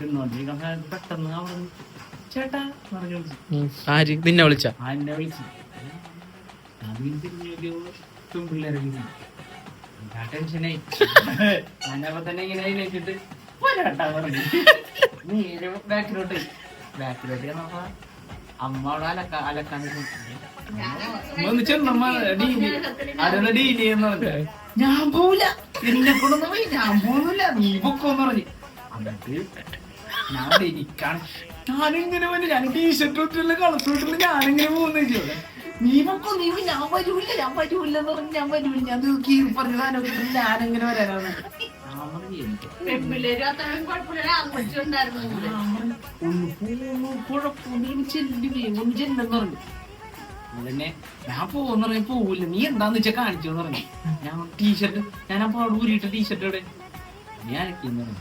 തിന്നോണ്ടിരിക്കുന്ന പെട്ടെന്ന് അവിടെ ചേട്ടാ പറഞ്ഞു ആര് നിന്നെ വിളിച്ച? എന്നെ വിളിച്ചു. അതിന് തിരിഞ്ഞൊരു പെൺപിള്ളേരെ ടെൻഷനായി. ഞാനപ്പോ തന്നെ ഇങ്ങനെ അതിനേച്ചിട്ട് പോരാട്ടാ പറഞ്ഞു. നേരെ ബാക്കിലോട്ട് ചെന്നപ്പോ അമ്മ അവിടെ അലക്കാൻ ചെന്നമ്മ ഡീൽ ചെയ്യുന്ന പറഞ്ഞു. ഞാൻ പോവില്ല, എന്നെ കൊണ്ടൊന്നും പോയി, ഞാൻ പോകുന്നില്ല, നീ പൊക്കോന്ന് പറഞ്ഞു. എന്നിട്ട് ഞാൻ ഇരിക്കാണ്. ഞാനിങ്ങനെ പോയി, ഞാൻ ടീഷർട്ട് ഇട്ടില്ല, കളർ ഇട്ടില്ല, ഞാനിങ്ങനെ പോകുന്ന ചോദിച്ചു. നീ പൊക്കോ, നീ ഞാൻ വരൂല്ല എന്ന് പറഞ്ഞു. ഞാൻ വരൂല്ല, ഞാൻ നോക്കി പറഞ്ഞ സാധനം ഞാനെങ്ങനെ വരാനാണ്. ചെല്ലെന്ന് പറഞ്ഞു. അതന്നെ ഞാൻ പോവെന്ന് പറഞ്ഞ പോവില്ല, നീ എന്താന്ന് വെച്ചാ കാണിച്ചോന്ന് പറഞ്ഞു. ഞാൻ ടീഷർട്ട് ഞാൻ അപ്പൊ അവിടെ ഊരിയിട്ട് ടീഷർട്ട് ഇവിടെ ഞാനൊക്കെ പറഞ്ഞു.